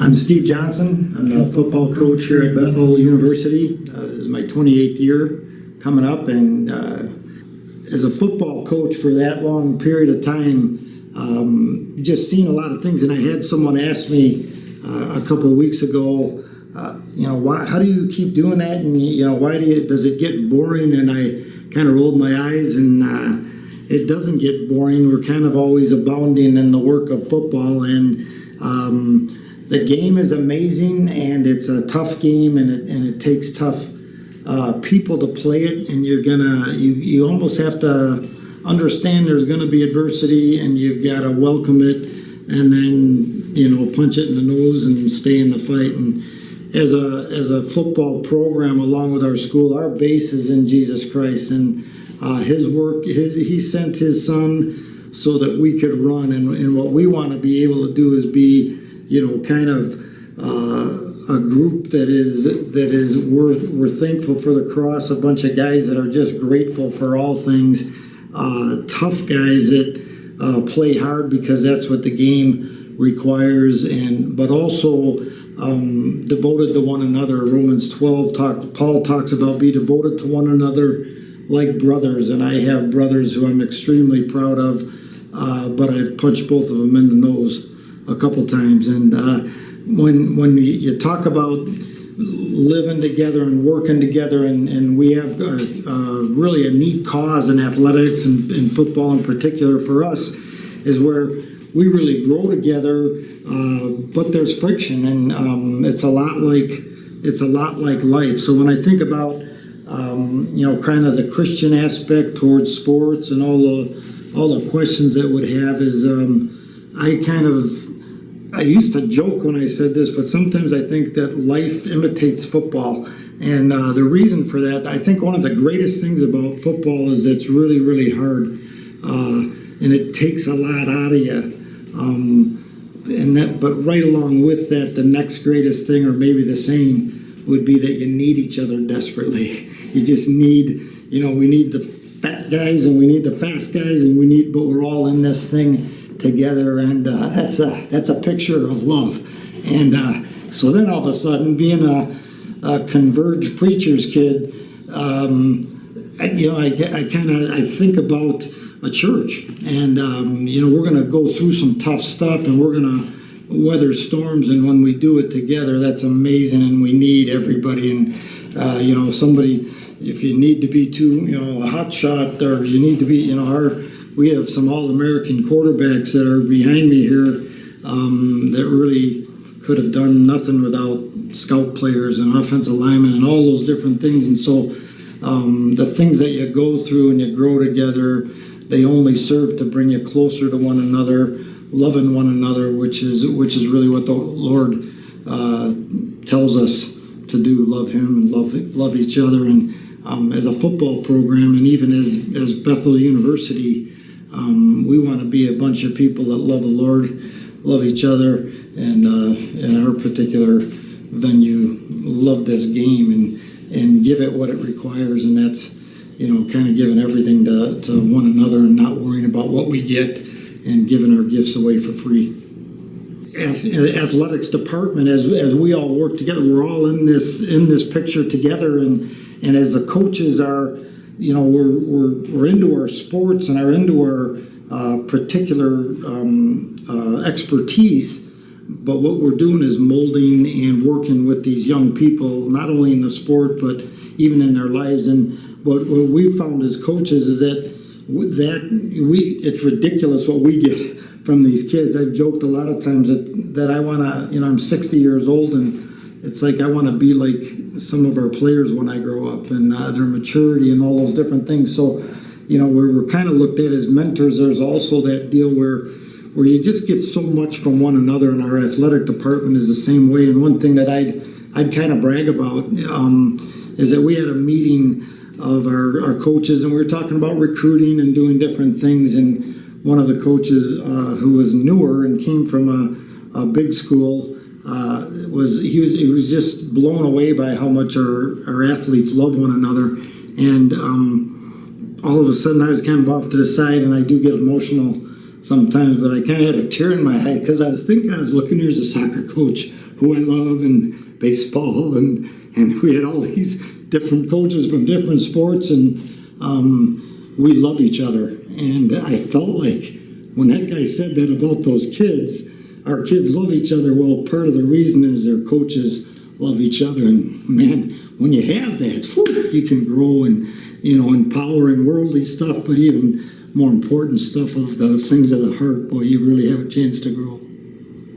I'm Steve Johnson. I'm the football coach here at Bethel University. This is my 28th year coming up, and as a football coach for that long period of time, just seen a lot of things. And I had someone ask me a couple of weeks ago, how do you keep doing that? And why does it get boring? And I kind of rolled my eyes, and it doesn't get boring. We're kind of always abounding in the work of football, and the game is amazing, and it's a tough game, and it takes tough people to play it. And you almost have to understand there's gonna be adversity, and you've got to welcome it, and then punch it in the nose and stay in the fight. And as a football program, along with our school, our base is in Jesus Christ, and His work. He sent His Son so that we could run, and what we want to be able to do is be kind of a group that is we're thankful for the cross, a bunch of guys that are just grateful for all things, tough guys that play hard because that's what the game requires, but also devoted to one another. Romans 12, Paul talks about be devoted to one another like brothers, and I have brothers who I'm extremely proud of, but I've punched both of them in the nose a couple times. And when you talk about living together and working together, and we have really a neat cause in athletics and football in particular for us, is where we really grow together, but there's friction, and it's a lot like life. So when I think about kind of the Christian aspect towards sports and all the questions that would have is I used to joke when I said this, but sometimes I think that life imitates football. And the reason for that, I think one of the greatest things about football is it's really, really hard. And it takes a lot out of you. But right along with that, the next greatest thing, or maybe the same, would be that you need each other desperately. You just need, we need the fat guys and we need the fast guys, but we're all in this thing together, and that's a picture of love. And so then all of a sudden, being a converged preacher's kid, I think about a church, and we're going to go through some tough stuff, and we're going to weather storms, and when we do it together, that's amazing, and we need everybody. And somebody, if you need to be a hot shot, or you need to be, we have some All-American quarterbacks that are behind me here that really could have done nothing without scout players and offensive linemen and all those different things. And so the things that you go through and you grow together, they only serve to bring you closer to one another, loving one another, which is really what the Lord tells us to do: love Him and love each other. And as a football program, and even as Bethel University, we want to be a bunch of people that love the Lord, love each other, and in our particular venue, love this game and give it what it requires, and that's kind of giving everything to one another and not worrying about what we get and giving our gifts away for free. Athletics department, as we all work together, we're all in this picture together, and as the coaches are, we're into our sports and are into our particular expertise, but what we're doing is molding and working with these young people, not only in the sport but even in their lives. And what we found as coaches is that it's ridiculous what we get from these kids. I've joked a lot of times that I want to, I'm 60 years old, and it's like I want to be like some of our players when I grow up, and their maturity and all those different things. So, we're kind of looked at as mentors. There's also that deal where you just get so much from one another, and our athletic department is the same way. And one thing that I'd kind of brag about is that we had a meeting of our coaches, and we were talking about recruiting and doing different things. And one of the coaches who was newer and came from a big school he was just blown away by how much our athletes love one another. And all of a sudden I was kind of off to the side, and I do get emotional sometimes, but I kind of had a tear in my eye because I was looking, there's a soccer coach who I love, and baseball, and we had all these different coaches from different sports, and we love each other. And I felt like when that guy said that about those kids, our kids love each other. Well, part of the reason is their coaches love each other. And man, when you have that, whew, you can grow and, empower in worldly stuff, but even more important stuff of the things of the heart. Boy, you really have a chance to grow.